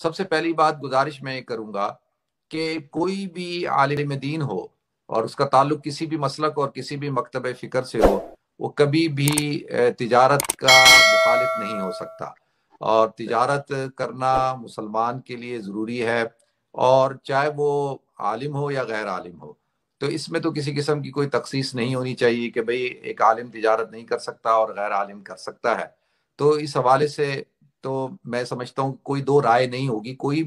सबसे पहली बात गुजारिश मैं करूंगा कि कोई भी आलिम दीन हो और उसका ताल्लुक किसी भी मसलक और किसी भी मकतब फ़िक्र से हो, वो कभी भी तिजारत का मुखालिफ नहीं हो सकता। और तिजारत करना मुसलमान के लिए ज़रूरी है, और चाहे वो आलिम हो या गैर आलिम हो। तो इसमें तो किसी किस्म की कोई तखसीस नहीं होनी चाहिए कि भाई एक आलिम तिजारत नहीं कर सकता और गैर आलिम कर सकता है। तो इस हवाले से तो मैं समझता हूँ कोई दो राय नहीं होगी। कोई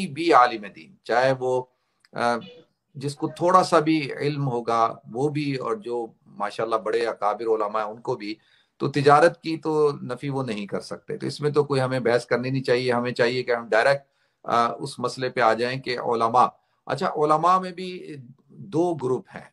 भी आलिम दीन, चाहे वो अ, जिसको थोड़ा सा भी इल्म होगा वो भी, और जो माशाल्लाह बड़े अकाबिर उलमा है उनको भी, तो तिजारत की तो नफी वो नहीं कर सकते। तो इसमें तो कोई हमें बहस करनी नहीं चाहिए। हमें चाहिए कि हम डायरेक्ट उस मसले पे आ जाएं कि उलमा, अच्छा उलमा में भी दो ग्रुप हैं।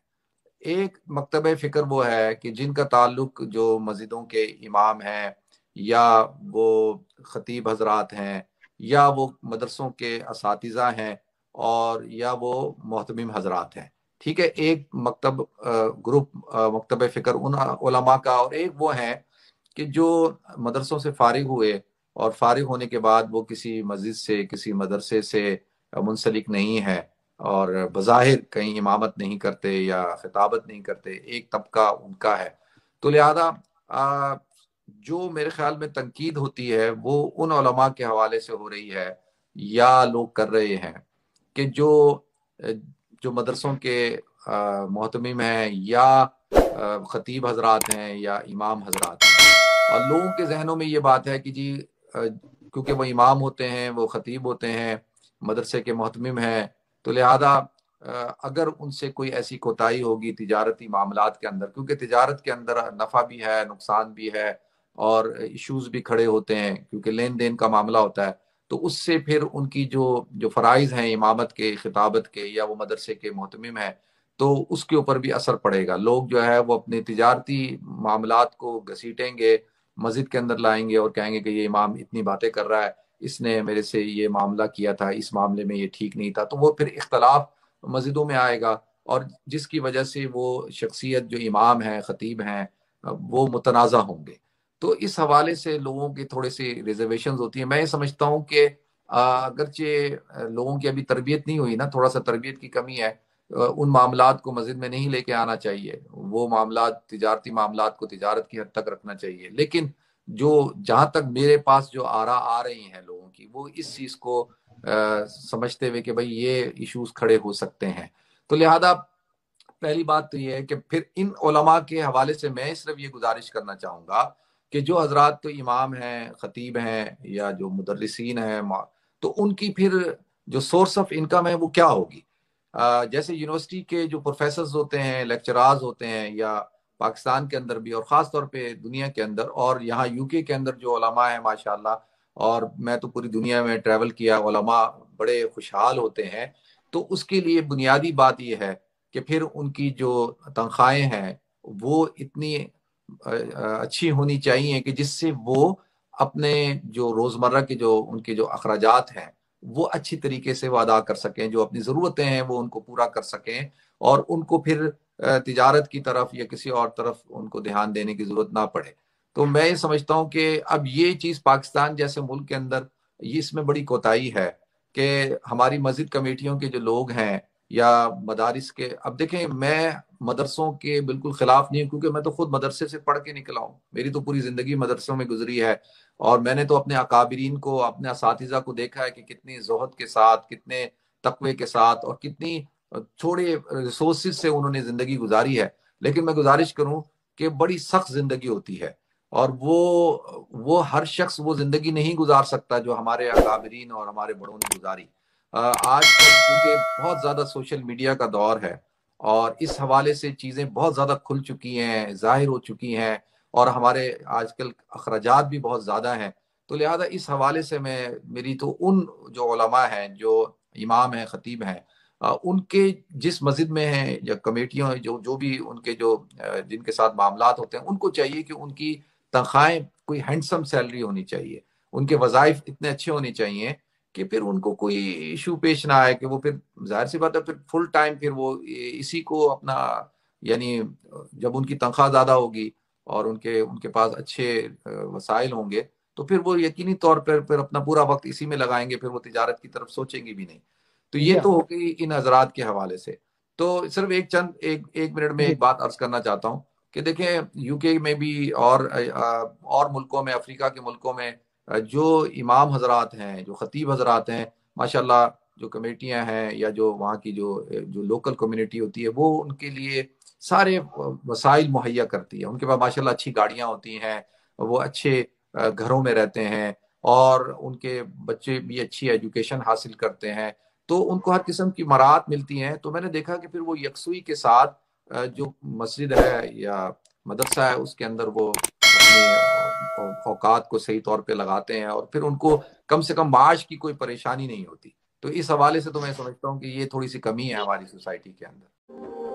एक मकतब फ़िक्र वो है कि जिनका ताल्लुक जो मस्जिदों के इमाम हैं, या वो खतीब हजरात हैं, या वो मदरसों के असातिज़ा हैं, और या वो मोहतमिम हजरात हैं। ठीक है, एक ग्रुप मकतब फ़िक्र उन उलमा का। और एक वो हैं कि जो मदरसों से फारिग हुए, और फारिग होने के बाद वो किसी मस्जिद से किसी मदरसे से मुंसलिक नहीं है, और बज़ाहिर कहीं इमामत नहीं करते या खिताबत नहीं करते, एक तबका उनका है। तो लिहाजा आ, जो मेरे ख्याल में तनकीद होती है वो उन उलमा के हवाले से हो रही है, या लोग कर रहे हैं, कि जो मदरसों के मोहतमिम हैं, या खतीब हजरात हैं, या इमाम हजरात हैं। और लोगों के जहनों में ये बात है कि जी क्योंकि वो इमाम होते हैं, वो खतीब होते हैं, मदरसे के मोहतमिम हैं, तो लिहाजा अगर उनसे कोई ऐसी कोताही होगी तिजारती मामलात के अंदर, क्योंकि तिजारत के अंदर नफ़ा भी है, नुकसान भी है, और इश्यूज भी खड़े होते हैं, क्योंकि लेन देन का मामला होता है। तो उससे फिर उनकी जो जो फ़राइज़ हैं इमामत के, खिताबत के, या वो मदरसे के मोहतमिम हैं, तो उसके ऊपर भी असर पड़ेगा। लोग जो है वो अपने तिजारती मामलात को घसीटेंगे, मस्जिद के अंदर लाएंगे और कहेंगे कि ये इमाम इतनी बातें कर रहा है, इसने मेरे से ये मामला किया था, इस मामले में ये ठीक नहीं था। तो वो फिर इख्तलाफ मस्जिदों में आएगा, और जिसकी वजह से वो शख्सियत जो इमाम है, खतीब हैं, वो मुतनाज़ा होंगे। तो इस हवाले से लोगों की थोड़ी सी रिजर्वेशन होती है। मैं ये समझता हूँ कि अगरचे लोगों की अभी तरबियत नहीं हुई ना, थोड़ा सा तरबियत की कमी है, उन मामलात को मस्जिद में नहीं लेके आना चाहिए। वो मामलात, तिजारती मामलात को तिजारत की हद तक रखना चाहिए। लेकिन जो जहाँ तक मेरे पास जो आरा आ रही हैं लोगों की, वो इस चीज़ को समझते हुए कि भाई ये इश्यूज खड़े हो सकते हैं। तो लिहाजा पहली बात तो ये है कि फिर इन उलमा के हवाले से मैं सिर्फ ये गुजारिश करना चाहूँगा कि जो हजरात तो इमाम हैं, खतीब हैं, या जो मुदर्रिसीन हैं, तो उनकी फिर जो सोर्स ऑफ इनकम है वो क्या होगी। जैसे यूनिवर्सिटी के जो प्रोफेसर्स होते हैं, लेक्चरार्स होते हैं, या पाकिस्तान के अंदर भी और ख़ास तौर पे दुनिया के अंदर, और यहाँ यूके के अंदर जो उलमा है माशाल्लाह, और मैं तो पूरी दुनिया में ट्रैवल किया, उलमा बड़े खुशहाल होते हैं। तो उसके लिए बुनियादी बात यह है कि फिर उनकी जो तनख्वाहें हैं वो इतनी अच्छी होनी चाहिए कि जिससे वो अपने जो रोज़मर्रा के जो उनके जो अखराजात हैं वो अच्छी तरीके से वो अदा कर सकें, जो अपनी ज़रूरतें हैं वो उनको पूरा कर सकें, और उनको फिर तिजारत की तरफ या किसी और तरफ उनको ध्यान देने की ज़रूरत ना पड़े। तो मैं ये समझता हूँ कि अब ये चीज़ पाकिस्तान जैसे मुल्क के अंदर ये इसमें बड़ी कोताही है कि हमारी मस्जिद कमेटियों के जो लोग हैं, या मदारिस के, अब देखें मैं मदरसों के बिल्कुल खिलाफ नहीं हूँ, क्योंकि मैं तो खुद मदरसे से पढ़ के निकला हूँ, मेरी तो पूरी जिंदगी मदरसों में गुजरी है। और मैंने तो अपने अकाबिरीन को, अपने असातिज़ा को देखा है कि कितनी जोहद के साथ, कितने तकवे के साथ, और कितनी थोड़े रिसोर्सेज से उन्होंने जिंदगी गुजारी है। लेकिन मैं गुजारिश करूं कि बड़ी सख्त जिंदगी होती है, और वो हर शख्स वो जिंदगी नहीं गुजार सकता जो हमारे अकाबिरीन और हमारे बड़ों ने गुजारी। आजकल क्योंकि बहुत ज़्यादा सोशल मीडिया का दौर है, और इस हवाले से चीज़ें बहुत ज़्यादा खुल चुकी हैं, ज़ाहिर हो चुकी हैं, और हमारे आजकल अखराजात भी बहुत ज़्यादा हैं। तो लिहाजा इस हवाले से मेरी तो उन जो उलमा हैं, जो इमाम हैं, ख़तीब हैं, उनके जिस मस्जिद में हैं, या कमेटियों जो जो भी उनके जो जिनके साथ मामलात होते हैं, उनको चाहिए कि उनकी तनख्वाहें कोई हैंडसम सैलरी होनी चाहिए, उनके वज़ाइफ इतने अच्छे होने चाहिए कि फिर उनको कोई इशू पेश ना आए, कि वो फिर जाहिर सी बात है फिर फुल टाइम फिर वो इसी को अपना, यानी जब उनकी तनख्वाह ज़्यादा होगी और उनके उनके पास अच्छे वसाइल होंगे, تو پھر وہ یقینی طور پر پھر اپنا پورا وقت اسی میں لگائیں گے، پھر وہ تجارت کی طرف سوچیں گے بھی نہیں۔ تو یہ جی تو ہو گئی ان حضرات کے حوالے سے۔ تو صرف ایک منٹ میں جی ایک بات عرض کرنا چاہتا ہوں کہ دیکھیں یو کے میں بھی اور ملکوں میں، افریقہ کے ملکوں میں جو امام حضرات ہیں، جو خطیب حضرات ہیں، ماشاءاللہ جو کمیٹیاں ہیں یا جو وہاں کی جو لوکل کمیونٹی ہوتی ہے، وہ ان کے لیے سارے وسائل مہیا کرتی ہے۔ ان کے پاس ماشاءاللہ اچھی گاڑیاں ہوتی ہیں، وہ اچھے گھروں میں رہتے ہیں، اور ان کے بچے بھی اچھی ایجوکیشن حاصل کرتے ہیں، تو ان کو ہر قسم کی مراعات ملتی ہیں۔ تو میں نے دیکھا کہ پھر وہ یکسوئی کے ساتھ جو مسجد ہے یا مدرسہ ہے، اس کے اندر وہ اپنے اوقات کو صحیح طور پہ لگاتے ہیں، اور پھر ان کو کم سے کم معاش کی کوئی پریشانی نہیں ہوتی۔ تو اس حوالے سے تو میں سمجھتا ہوں کہ یہ تھوڑی سی کمی ہے ہماری سوسائٹی کے اندر۔